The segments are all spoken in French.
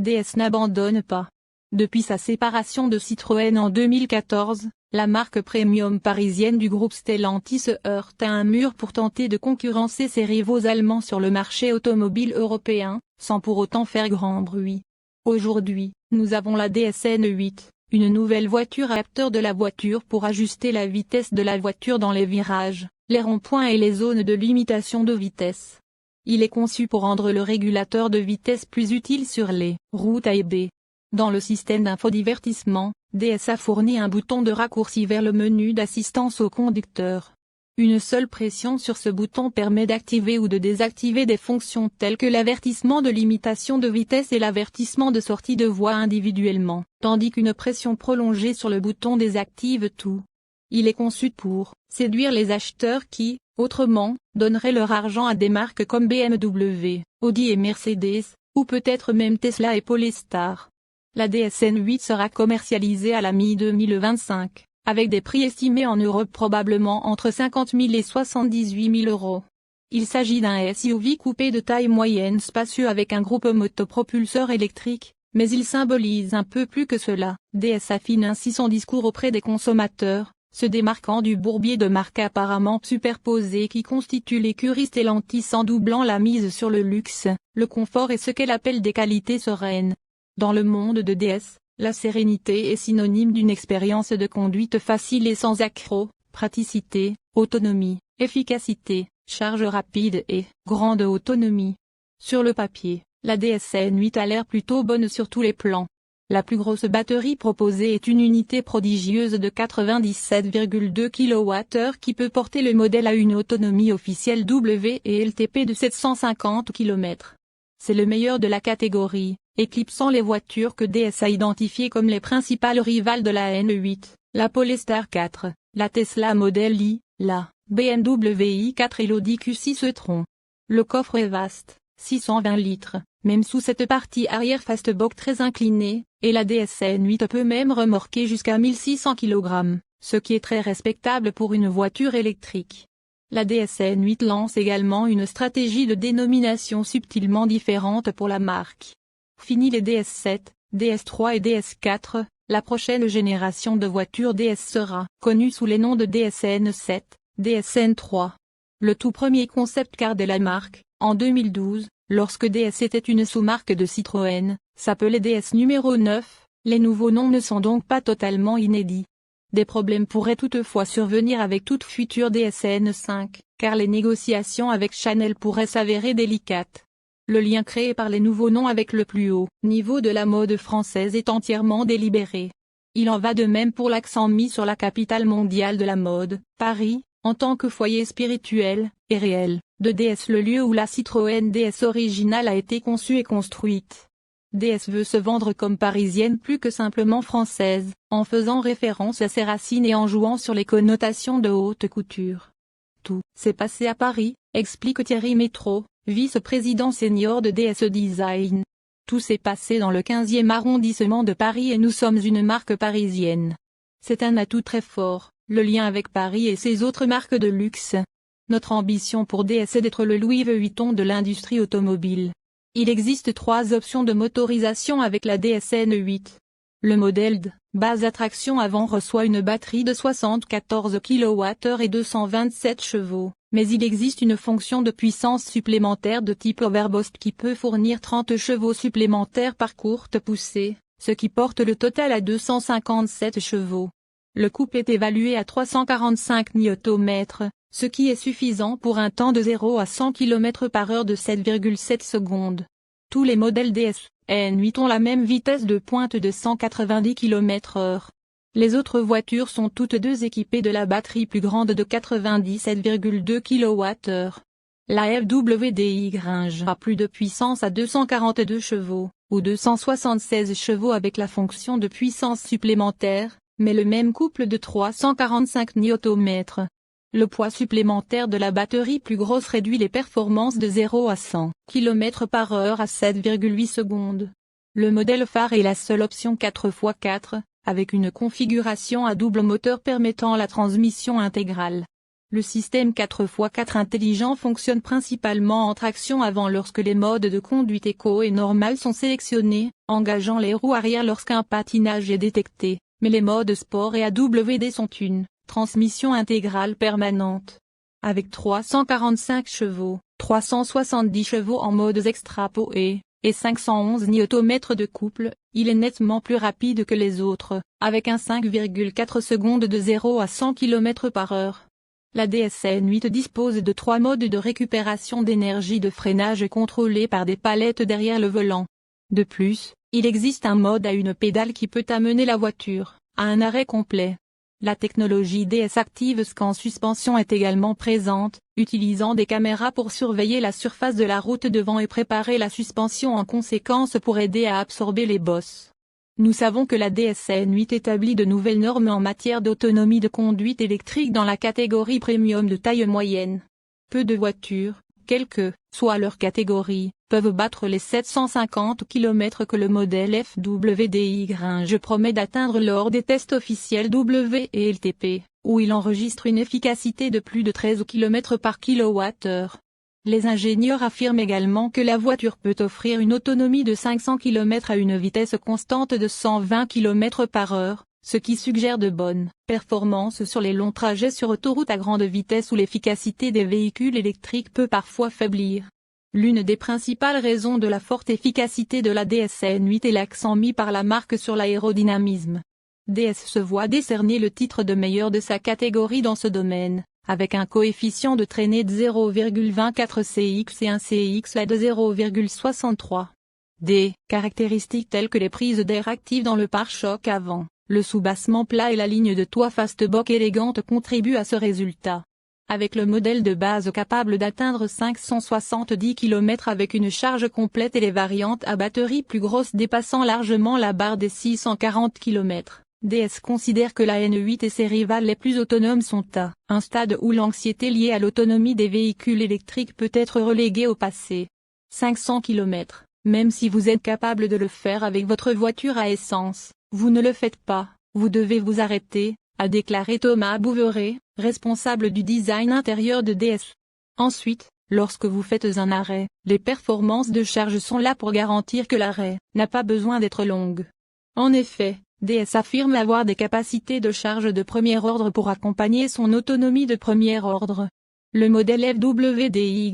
DS n'abandonne pas. Depuis sa séparation de Citroën en 2014, la marque premium parisienne du groupe Stellantis se heurte à un mur pour tenter de concurrencer ses rivaux allemands sur le marché automobile européen, sans pour autant faire grand bruit. Aujourd'hui, nous avons la DSN 8, une nouvelle voiture à capteur de la voiture pour ajuster la vitesse de la voiture dans les virages, les ronds-points et les zones de limitation de vitesse. Il est conçu pour rendre le régulateur de vitesse plus utile sur les routes A et B. Dans le système d'infodivertissement, DS a fourni un bouton de raccourci vers le menu d'assistance au conducteur. Une seule pression sur ce bouton permet d'activer ou de désactiver des fonctions telles que l'avertissement de limitation de vitesse et l'avertissement de sortie de voie individuellement, tandis qu'une pression prolongée sur le bouton désactive tout. Il est conçu pour séduire les acheteurs qui, autrement, donneraient leur argent à des marques comme BMW, Audi et Mercedes, ou peut-être même Tesla et Polestar. La DSN 8 sera commercialisée à la mi-2025, avec des prix estimés en Europe probablement entre 50 000 et 78 000 euros. Il s'agit d'un SUV coupé de taille moyenne spacieux avec un groupe motopropulseur électrique, mais il symbolise un peu plus que cela. DS affine ainsi son discours auprès des consommateurs, se démarquant du bourbier de marques apparemment superposées qui constitue l'écurie Stellantis en doublant la mise sur le luxe, le confort et ce qu'elle appelle des qualités sereines. Dans le monde de DS, la sérénité est synonyme d'une expérience de conduite facile et sans accroc, praticité, autonomie, efficacité, charge rapide et grande autonomie. Sur le papier, la DSN 8 a l'air plutôt bonne sur tous les plans. La plus grosse batterie proposée est une unité prodigieuse de 97,2 kWh qui peut porter le modèle à une autonomie officielle WLTP de 750 km. C'est le meilleur de la catégorie, éclipsant les voitures que DS a identifiées comme les principales rivales de la N8, la Polestar 4, la Tesla Model I, la BMW i4 et l'Audi Q6 e-tron. Le coffre est vaste, 620 litres, même sous cette partie arrière fastback très inclinée, et la DSN 8 peut même remorquer jusqu'à 1600 kg, ce qui est très respectable pour une voiture électrique. La DSN 8 lance également une stratégie de dénomination subtilement différente pour la marque. Fini les DS7, DS3 et DS4, la prochaine génération de voitures DS sera connue sous les noms de DSN 7, DSN 3. Le tout premier concept car de la marque, en 2012, lorsque DS était une sous-marque de Citroën, s'appelait DS numéro 9, les nouveaux noms ne sont donc pas totalement inédits. Des problèmes pourraient toutefois survenir avec toute future DSN 5, car les négociations avec Chanel pourraient s'avérer délicates. Le lien créé par les nouveaux noms avec le plus haut niveau de la mode française est entièrement délibéré. Il en va de même pour l'accent mis sur la capitale mondiale de la mode, Paris, en tant que foyer spirituel et réel de DS, le lieu où la Citroën DS originale a été conçue et construite. DS veut se vendre comme parisienne plus que simplement française, en faisant référence à ses racines et en jouant sur les connotations de haute couture. Tout s'est passé à Paris, explique Thierry Métro, vice-président senior de DS Design. Tout s'est passé dans le 15e arrondissement de Paris et nous sommes une marque parisienne. C'est un atout très fort, le lien avec Paris et ses autres marques de luxe. Notre ambition pour DS est d'être le Louis Vuitton de l'industrie automobile. Il existe 3 options de motorisation avec la DSN 8. Le modèle de base à traction avant reçoit une batterie de 74 kWh et 227 chevaux, mais il existe une fonction de puissance supplémentaire de type Overboost qui peut fournir 30 chevaux supplémentaires par courte poussée, ce qui porte le total à 257 chevaux. Le couple est évalué à 345 Nm, ce qui est suffisant pour un temps de 0 à 100 km/h de 7,7 secondes. Tous les modèles DSN 8 ont la même vitesse de pointe de 190 km/h. Les autres voitures sont toutes deux équipées de la batterie plus grande de 97,2 kWh. La FWDI gringera plus de puissance à 242 chevaux, ou 276 chevaux avec la fonction de puissance supplémentaire, mais le même couple de 345 Nm. Le poids supplémentaire de la batterie plus grosse réduit les performances de 0 à 100 km/h à 7,8 secondes. Le modèle phare est la seule option 4x4, avec une configuration à double moteur permettant la transmission intégrale. Le système 4x4 intelligent fonctionne principalement en traction avant lorsque les modes de conduite éco et normale sont sélectionnés, engageant les roues arrière lorsqu'un patinage est détecté, mais les modes sport et AWD sont une transmission intégrale permanente. Avec 345 chevaux, 370 chevaux en modes extrapo et 511 Nm de couple, il est nettement plus rapide que les autres, avec un 5,4 secondes de 0 à 100 km/h. La DS-N8 dispose de 3 modes de récupération d'énergie de freinage contrôlés par des palettes derrière le volant. De plus, il existe un mode à une pédale qui peut amener la voiture à un arrêt complet. La technologie DS Active Scan Suspension est également présente, utilisant des caméras pour surveiller la surface de la route devant et préparer la suspension en conséquence pour aider à absorber les bosses. Nous savons que la DS-N8 établit de nouvelles normes en matière d'autonomie de conduite électrique dans la catégorie premium de taille moyenne. Peu de voitures, quelle que soit leur catégorie, peuvent battre les 750 km que le modèle FWD-Y promet d'atteindre lors des tests officiels WLTP, où il enregistre une efficacité de plus de 13 km par kWh. Les ingénieurs affirment également que la voiture peut offrir une autonomie de 500 km à une vitesse constante de 120 km/h, ce qui suggère de bonnes performances sur les longs trajets sur autoroute à grande vitesse où l'efficacité des véhicules électriques peut parfois faiblir. L'une des principales raisons de la forte efficacité de la DS-N8 est l'accent mis par la marque sur l'aérodynamisme. DS se voit décerner le titre de meilleur de sa catégorie dans ce domaine, avec un coefficient de traînée de 0,24 CX et un CXA de 0,63. Des caractéristiques telles que les prises d'air actives dans le pare-choc avant, le soubassement plat et la ligne de toit Fastbox élégante contribuent à ce résultat. Avec le modèle de base capable d'atteindre 570 km avec une charge complète et les variantes à batterie plus grosses dépassant largement la barre des 640 km, DS considère que la N8 et ses rivales les plus autonomes sont à un stade où l'anxiété liée à l'autonomie des véhicules électriques peut être reléguée au passé. 500 km, même si vous êtes capable de le faire avec votre voiture à essence, vous ne le faites pas, vous devez vous arrêter, a déclaré Thomas Bouveret, responsable du design intérieur de DS. Ensuite, lorsque vous faites un arrêt, les performances de charge sont là pour garantir que l'arrêt n'a pas besoin d'être longue. En effet, DS affirme avoir des capacités de charge de premier ordre pour accompagner son autonomie de premier ordre. Le modèle FWD-Y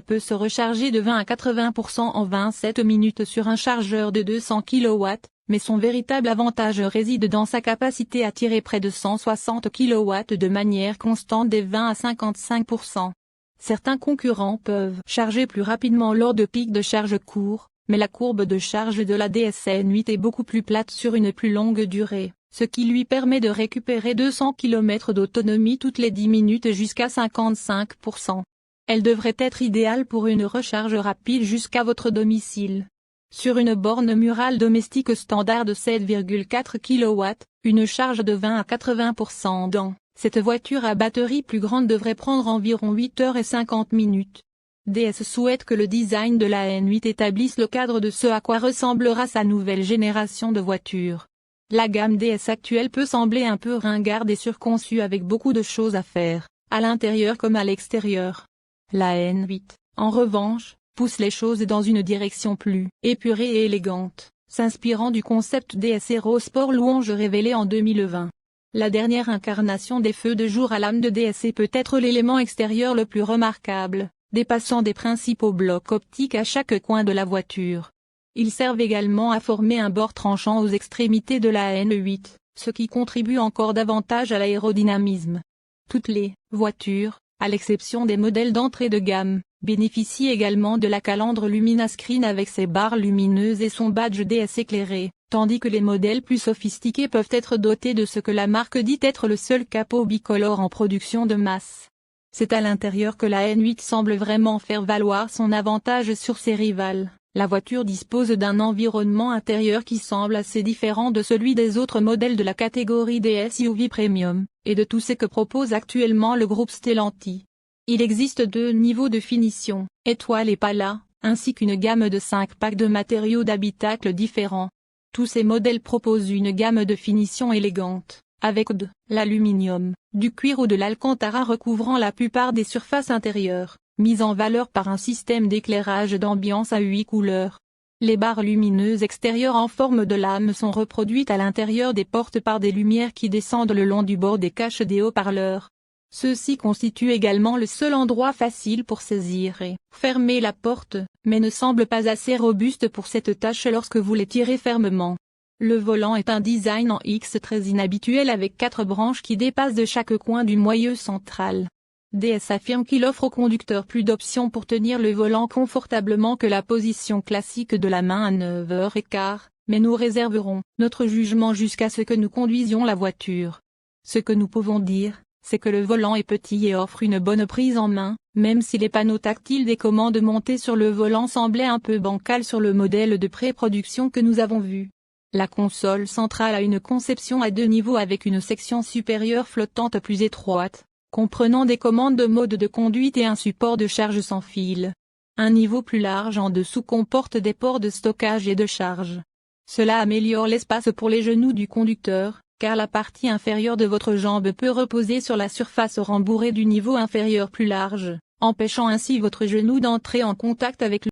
peut se recharger de 20 à 80% en 27 minutes sur un chargeur de 200 kW, mais son véritable avantage réside dans sa capacité à tirer près de 160 kW de manière constante des 20 à 55%. Certains concurrents peuvent charger plus rapidement lors de pics de charge courts, mais la courbe de charge de la DS-N8 est beaucoup plus plate sur une plus longue durée, ce qui lui permet de récupérer 200 km d'autonomie toutes les 10 minutes jusqu'à 55%. Elle devrait être idéale pour une recharge rapide jusqu'à votre domicile. Sur une borne murale domestique standard de 7,4 kW, une charge de 20 à 80% dans cette voiture à batterie plus grande devrait prendre environ 8h50. DS souhaite que le design de la N8 établisse le cadre de ce à quoi ressemblera sa nouvelle génération de voitures. La gamme DS actuelle peut sembler un peu ringarde et surconçue avec beaucoup de choses à faire, à l'intérieur comme à l'extérieur. La N8, en revanche, pousse les choses dans une direction plus épurée et élégante, s'inspirant du concept DS Aero Sport Louange révélé en 2020. La dernière incarnation des feux de jour à lame de DS est peut-être l'élément extérieur le plus remarquable, dépassant des principaux blocs optiques à chaque coin de la voiture. Ils servent également à former un bord tranchant aux extrémités de la N8, ce qui contribue encore davantage à l'aérodynamisme. Toutes les voitures, à l'exception des modèles d'entrée de gamme, bénéficient également de la calandre Luminascreen avec ses barres lumineuses et son badge DS éclairé, tandis que les modèles plus sophistiqués peuvent être dotés de ce que la marque dit être le seul capot bicolore en production de masse. C'est à l'intérieur que la N8 semble vraiment faire valoir son avantage sur ses rivales. La voiture dispose d'un environnement intérieur qui semble assez différent de celui des autres modèles de la catégorie des SUV Premium, et de tout ce que propose actuellement le groupe Stellantis. Il existe 2 niveaux de finition, étoile et pala, ainsi qu'une gamme de 5 packs de matériaux d'habitacle différents. Tous ces modèles proposent une gamme de finition élégante, avec de l'aluminium, du cuir ou de l'alcantara recouvrant la plupart des surfaces intérieures, mises en valeur par un système d'éclairage d'ambiance à 8 couleurs. Les barres lumineuses extérieures en forme de lame sont reproduites à l'intérieur des portes par des lumières qui descendent le long du bord des caches des haut-parleurs. Ceux-ci constituent également le seul endroit facile pour saisir et fermer la porte, mais ne semblent pas assez robustes pour cette tâche lorsque vous les tirez fermement. Le volant est un design en X très inhabituel avec 4 branches qui dépassent de chaque coin du moyeu central. DS affirme qu'il offre au conducteur plus d'options pour tenir le volant confortablement que la position classique de la main à 9h15, mais nous réserverons notre jugement jusqu'à ce que nous conduisions la voiture. Ce que nous pouvons dire, c'est que le volant est petit et offre une bonne prise en main, même si les panneaux tactiles des commandes montées sur le volant semblaient un peu bancals sur le modèle de pré-production que nous avons vu. La console centrale a une conception à 2 niveaux avec une section supérieure flottante plus étroite, comprenant des commandes de mode de conduite et un support de charge sans fil. Un niveau plus large en dessous comporte des ports de stockage et de charge. Cela améliore l'espace pour les genoux du conducteur, car la partie inférieure de votre jambe peut reposer sur la surface rembourrée du niveau inférieur plus large, empêchant ainsi votre genou d'entrer en contact avec le